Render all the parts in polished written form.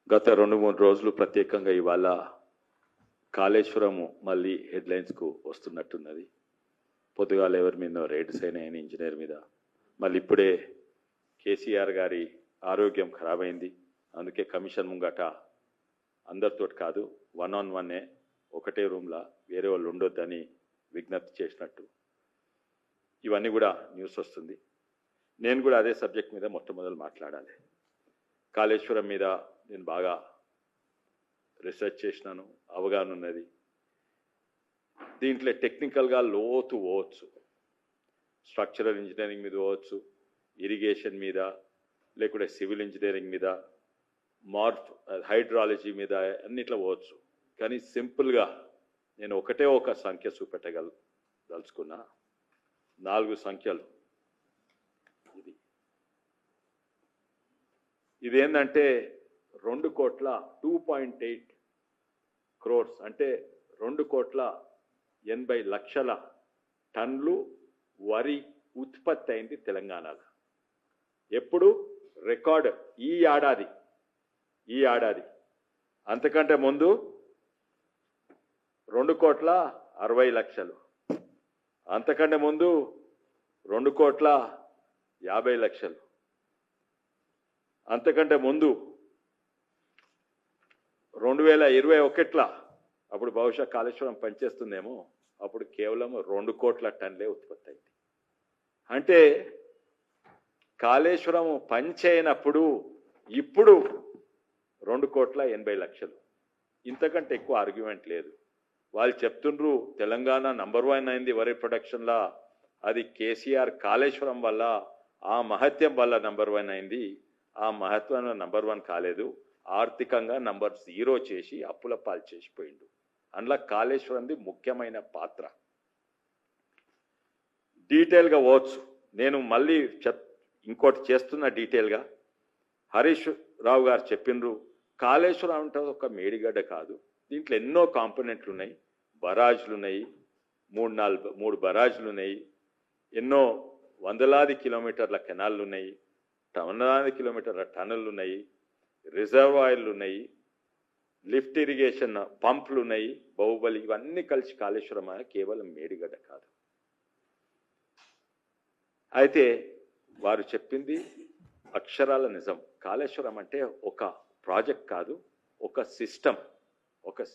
గత 2-3 రోజులు ప్రత్యేకంగా ఇవాళ కాళేశ్వరము మళ్ళీ హెడ్లైన్స్కు వస్తున్నట్టున్నది. పొద్దుగాల ఎవరి మీద రైడ్స్ అయినాయని ఇంజనీర్ మీద, మళ్ళీ ఇప్పుడే కేసీఆర్ గారి ఆరోగ్యం ఖరాబ్ అయింది, అందుకే కమిషన్ ముంగట అందరితో కాదు 1-on-1 ఒకటే రూమ్లో వేరే వాళ్ళు ఉండొద్దని విజ్ఞప్తి చేసినట్టు ఇవన్నీ కూడా న్యూస్ వస్తుంది. నేను కూడా అదే సబ్జెక్ట్ మీద మొట్టమొదలు మాట్లాడాలి. కాళేశ్వరం మీద నేను బాగా రీసెర్చ్ చేసినాను, అవగాహన ఉన్నది. దీంట్లో టెక్నికల్గా లోతు పోవచ్చు, స్ట్రక్చరల్ ఇంజనీరింగ్ మీద పోవచ్చు, ఇరిగేషన్ మీద, లేకుంటే సివిల్ ఇంజనీరింగ్ మీద, హైడ్రాలజీ మీద, అన్నిట్లో పోవచ్చు. కానీ సింపుల్గా నేను ఒకటే ఒక సంఖ్య చూపెట్టదలుచుకున్నా. 4 సంఖ్యలు. ఇదేంటంటే 2,2.8 crores అంటే 2,80,00,000 టన్నులు వరి ఉత్పత్తి అయింది తెలంగాణలో. ఎప్పుడు రికార్డ్ ఈ ఏడాది. అంతకంటే ముందు 2,60,00,000, అంతకంటే ముందు 2,50,00,000, అంతకంటే ముందు 2021 అప్పుడు బహుశా కాళేశ్వరం పనిచేస్తుందేమో, అప్పుడు కేవలం 2 కోట్ల టన్నులే ఉత్పత్తి అయింది. అంటే కాళేశ్వరం పనిచేయనప్పుడు ఇప్పుడు 2,80,00,000. ఇంతకంటే ఎక్కువ ఆర్గ్యుమెంట్ లేదు. వాళ్ళు చెప్తుండ్రు తెలంగాణ నంబర్ 1 అయింది వరి ప్రొడక్షన్లా, అది కేసీఆర్ కాళేశ్వరం వల్ల, ఆ మహత్యం వల్ల నంబర్ 1 అయింది. ఆ మహత్వంలో నంబర్ 1 కాలేదు, ఆర్థికంగా నంబర్ 0 చేసి అప్పుల పాలు చేసిపోయిండు. అందులో కాళేశ్వరంది ముఖ్యమైన పాత్ర. డీటెయిల్గా పోవచ్చు, నేను మళ్ళీ ఇంకోటి చేస్తున్న డీటెయిల్గా. హరీష్ రావు గారు చెప్పినరు కాళేశ్వరం అంటే ఒక మేడిగడ్డ కాదు, దీంట్లో ఎన్నో కాంపోనెంట్లు ఉన్నాయి. బరాజులు ఉన్నాయి, 3 బరాజులు ఉన్నాయి, ఎన్నో వందలాది కిలోమీటర్ల కెనాళ్ళు ఉన్నాయి, వందలాది కిలోమీటర్ల టన్నులు ఉన్నాయి, రిజర్వాయర్లు ఉన్నాయి, లిఫ్ట్ ఇరిగేషన్ పంపులు ఉన్నాయి, బాహుబలి, ఇవన్నీ కలిసి కాళేశ్వరం కేవలం మేడిగడ్డ కాదు. అయితే వారు చెప్పింది అక్షరాల నిజం. కాళేశ్వరం అంటే ఒక ప్రాజెక్ట్ కాదు, ఒక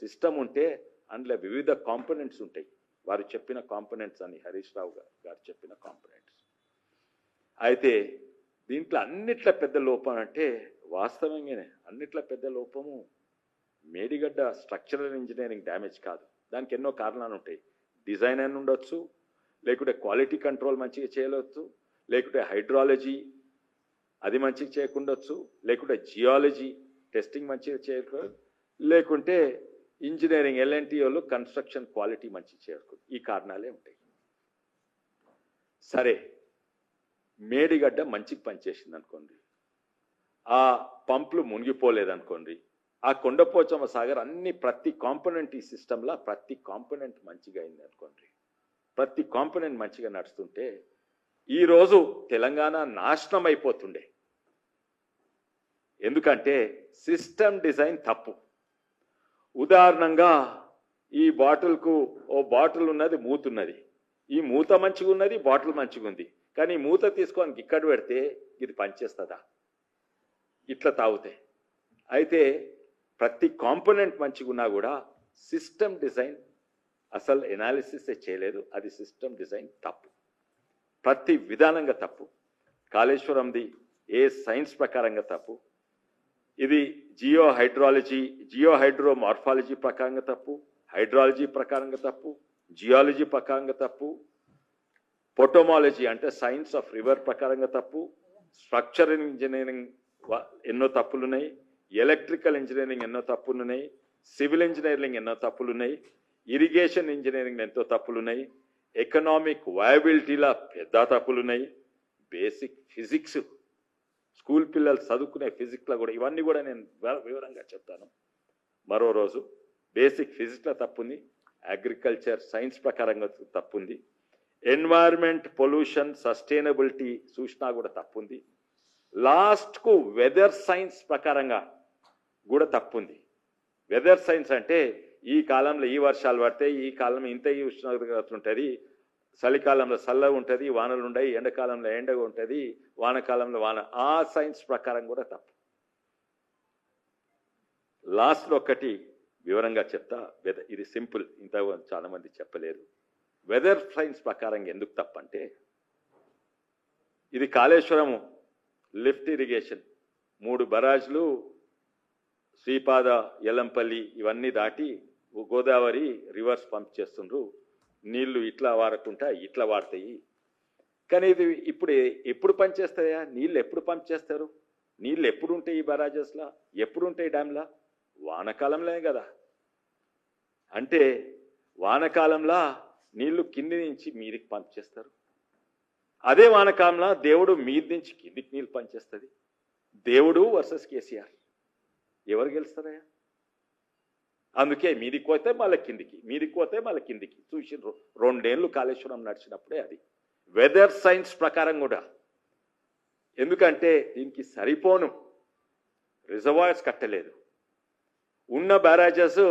సిస్టమ్ ఉంటే అందులో వివిధ కాంపోనెంట్స్ ఉంటాయి. వారు చెప్పిన కాంపోనెంట్స్ అని హరీష్ రావు గారు చెప్పిన కాంపోనెంట్స్. అయితే దీంట్లో అన్నిట్ల పెద్ద లోపం అంటే వాస్తవంగానే అన్నిట్ల పెద్ద లోపము మేడిగడ్డ స్ట్రక్చరల్ ఇంజనీరింగ్ డ్యామేజ్ కాదు. దానికి ఎన్నో కారణాలు ఉంటాయి. డిజైన్ అని ఉండొచ్చు, లేకుంటే క్వాలిటీ కంట్రోల్ మంచిగా చేయవచ్చు, లేకుంటే హైడ్రాలజీ అది మంచిగా చేయకుండొచ్చు, లేకుంటే జియాలజీ టెస్టింగ్ మంచిగా చేయకూడదు, లేకుంటే ఇంజనీరింగ్ LNT వాళ్ళు కన్స్ట్రక్షన్ క్వాలిటీ మంచిగా చేయకూడదు. ఈ కారణాలే ఉంటాయి. సరే, మేడిగడ్డ మంచిగా పనిచేసింది అనుకోండి, ఆ పంపులు మునిగిపోలేదనుకోండి, ఆ కొండపోచమ్మ సాగర్ ప్రతి కాంపోనెంట్ ఈ సిస్టంలో ప్రతి కాంపోనెంట్ మంచిగా అయింది అనుకోండి, ప్రతి కాంపోనెంట్ మంచిగా నడుస్తుంటే ఈరోజు తెలంగాణ నాశనం అయిపోతుండే. ఎందుకంటే సిస్టమ్ డిజైన్ తప్పు. ఉదాహరణంగా ఈ బాటిల్కు ఓ బాటిల్ ఉన్నది, మూతున్నది, ఈ మూత మంచిగా ఉన్నది, బాటిల్ మంచిగా ఉంది, కానీ మూత తీసుకొని ఇక్కడ పెడితే ఇది పనిచేస్తుందా? ఇట్లా తాగుతాయి. అయితే ప్రతి కాంపోనెంట్ మంచిగా ఉన్నా కూడా సిస్టమ్ డిజైన్ అసలు ఎనాలిసిస్ చేయలేదు. అది సిస్టమ్ డిజైన్ తప్పు, ప్రతి విధానంగా తప్పు. కాళేశ్వరంది ఏ సైన్స్ ప్రకారంగా తప్పు, ఇది జియో హైడ్రో మార్ఫాలజీ ప్రకారంగా తప్పు, హైడ్రాలజీ ప్రకారంగా తప్పు, జియాలజీ ప్రకారంగా తప్పు, పొటోమాలజీ అంటే సైన్స్ ఆఫ్ రివర్ ప్రకారంగా తప్పు, స్ట్రక్చరల్ ఇంజనీరింగ్ ఎన్నో తప్పులున్నాయి, ఎలక్ట్రికల్ ఇంజనీరింగ్ ఎన్నో తప్పులున్నాయి, సివిల్ ఇంజనీరింగ్ ఎన్నో తప్పులున్నాయి, ఇరిగేషన్ ఇంజనీరింగ్ ఎంతో తప్పులున్నాయి, ఎకనామిక్ వయబిలిటీలా పెద్ద తప్పులున్నాయి, బేసిక్ ఫిజిక్స్ స్కూల్ పిల్లలు చదువుకునే ఫిజిక్స్లో కూడా, ఇవన్నీ కూడా నేను వివరంగా చెప్తాను మరో రోజు. బేసిక్ ఫిజిక్స్లో తప్పుంది, అగ్రికల్చర్ సైన్స్ ప్రకారంగా తప్పుంది, ఎన్వైర్న్మెంట్ పొల్యూషన్ సస్టైనబిలిటీ చూసినా కూడా తప్పుంది, లాస్ట్కు వెదర్ సైన్స్ ప్రకారంగా కూడా తప్పు ఉంది. వెదర్ సైన్స్ అంటే ఈ కాలంలో ఈ వర్షాలు పడతాయి, ఈ కాలంలో ఇంత ఈ ఉష్ణోగ్రత ఉంటుంది, చలికాలంలో చల్లగా ఉంటుంది, వానలు ఉండయి, ఎండాకాలంలో ఎండగా ఉంటుంది, వానకాలంలో వాన, ఆ సైన్స్ ప్రకారం కూడా తప్పు. లాస్ట్లో ఒక్కటి వివరంగా చెప్తా, ఇది సింపుల్, ఇంత చాలా మంది చెప్పలేరు. వెదర్ సైన్స్ ప్రకారం ఎందుకు తప్పంటే, ఇది కాళేశ్వరము లిఫ్ట్ ఇరిగేషన్ 3 బరాజ్లు శ్రీపాద, ఎల్లంపల్లి ఇవన్నీ దాటి గోదావరి రివర్స్ పంప్ చేస్తుండ్రు. నీళ్లు ఇట్లా వారకుండా ఇట్లా వాడతాయి. కానీ ఇది ఎప్పుడు పనిచేస్తాయా? నీళ్ళు ఎప్పుడు పంప్ చేస్తారు? నీళ్ళు ఎప్పుడు ఉంటాయి ఈ బరాజెస్లా? ఎప్పుడు ఉంటాయి డ్యామ్లా? వానకాలంలోనే కదా. అంటే వానకాలంలో నీళ్లు కింది నుంచి మీదికి పంప్ చేస్తారు. అదే వానకాలంలో దేవుడు మీది నుంచి కిందికి నీళ్ళు పనిచేస్తుంది. దేవుడు వర్సెస్ కేసీఆర్, ఎవరు గెలుస్తారయ్యా? అందుకే మీదికి పోతే మళ్ళీ కిందికి, మీదికి పోతే మళ్ళీ కిందికి. చూసి 2 ఏళ్ళు కాళేశ్వరం నడిచినప్పుడే అది వెదర్ సైన్స్ ప్రకారం కూడా. ఎందుకంటే దీనికి సరిపోను రిజర్వాయర్స్ కట్టలేదు, ఉన్న బ్యారేజెస్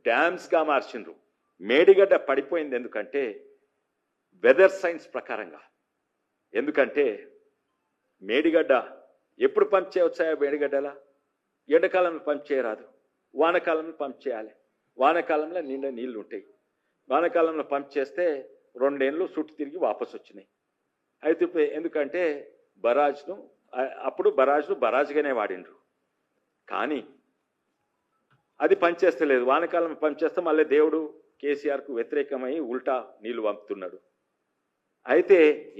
డ్యామ్స్గా మార్చిండ్రు. మేడిగడ్డ పడిపోయింది ఎందుకంటే వెదర్ సైన్స్ ప్రకారంగా. ఎందుకంటే మేడిగడ్డ ఎప్పుడు పంప్ చేయవచ్చాయా? మేడిగడ్డలా ఎండాకాలంలో పంప్ చేయరాదు, వానకాలంలో పంప్ చేయాలి. వానకాలంలో నిండా నీళ్లు ఉంటాయి. వానకాలంలో పంప్ చేస్తే 2 ఏళ్ళు చుట్టూ తిరిగి వాపసు వచ్చినాయి. అయితే ఎందుకంటే అప్పుడు బరాజ్ను బరాజ్గానే వాడిండ్రు. కానీ అది పనిచేస్తలేదు. వానకాలం పనిచేస్తే మళ్ళీ దేవుడు కేసీఆర్కు వ్యతిరేకమై ఉల్టా నీళ్లు పంపుతున్నాడు. అయితే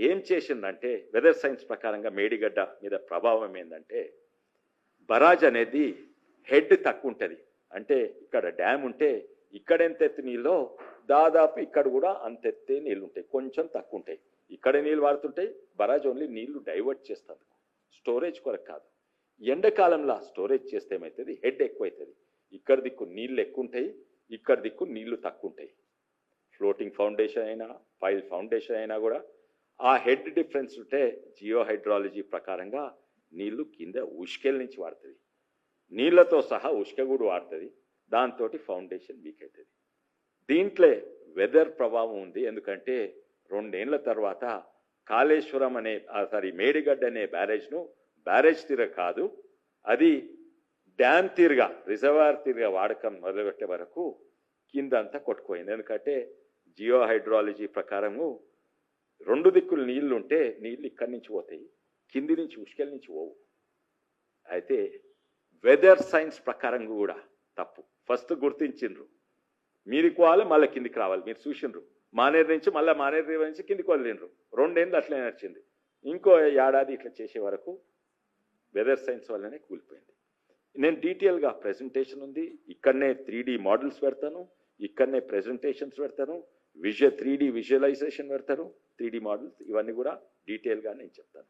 ఏం చేసిందంటే వెదర్ సైన్స్ ప్రకారంగా మేడిగడ్డ మీద ప్రభావం ఏంటంటే, బరాజ్ అనేది హెడ్ తక్కువ ఉంటుంది. అంటే ఇక్కడ డ్యామ్ ఉంటే ఇక్కడ ఎంత ఎత్తు నీళ్ళో దాదాపు ఇక్కడ కూడా అంత ఎత్తే నీళ్ళు ఉంటాయి, కొంచెం తక్కువ ఉంటాయి. ఇక్కడ నీళ్ళు వాడుతుంటాయి. బరాజ్ ఓన్లీ నీళ్లు డైవర్ట్ చేస్తుంది, స్టోరేజ్ కొరకు కాదు. ఎండాకాలంలో స్టోరేజ్ చేస్తే ఏమవుతుంది? హెడ్ ఎక్కువ అవుతుంది. ఇక్కడ దిక్కు నీళ్ళు ఎక్కువ ఉంటాయి, ఇక్కడ దిక్కు నీళ్లు తక్కువ ఉంటాయి. ఫ్లోటింగ్ ఫౌండేషన్ అయినా పైల్ ఫౌండేషన్ అయినా కూడా ఆ హెడ్ డిఫరెన్స్ ఉంటే జియో హైడ్రాలజీ ప్రకారంగా నీళ్లు కింద ఉష్కెల నుంచి వాడుతుంది, నీళ్లతో సహా ఉష్క కూడా వాడుతుంది. దాంతో ఫౌండేషన్ వీక్ అవుతుంది. దీంట్లో వెదర్ ప్రభావం ఉంది. ఎందుకంటే 2 ఏళ్ల తర్వాత కాళేశ్వరం అనే మేడిగడ్డ అనే బ్యారేజ్ తీర కాదు, అది డ్యామ్ తీరుగా రిజర్వాయర్ తీరుగా వాడకం మొదలుపెట్టే వరకు కిందంతా కొట్టుకుపోయింది. ఎందుకంటే జియో హైడ్రాలజీ ప్రకారము 2 దిక్కులు నీళ్లు ఉంటే నీళ్ళు ఇక్కడి నుంచి పోతాయి, కింది నుంచి ఉష్కెల నుంచి పోవు. అయితే వెదర్ సైన్స్ ప్రకారం కూడా తప్పు. ఫస్ట్ గుర్తించిండ్రు మీదికి పోవాలి, మళ్ళీ కిందికి రావాలి. మీరు చూసిండ్రు మానేరు నుంచి మళ్ళీ మానేరు నుంచి కిందికి వదిలిండ్రు. 2 ఏళ్ళు అట్లనే నడిచింది. ఇంకో ఏడాది ఇట్లా చేసే వరకు వెదర్ సైన్స్ వల్లనే కూలిపోయింది. నేను డీటెయిల్గా ప్రెజెంటేషన్ ఉంది, ఇక్కడనే 3D మోడల్స్ పెడతాను, ఇక్కడనే ప్రెజెంటేషన్స్ పెడతాను, 3D విజువలైజేషన్ పెడతాను, 3D మోడల్స్, ఇవన్నీ కూడా డీటెయిల్గా నేను చెప్తాను.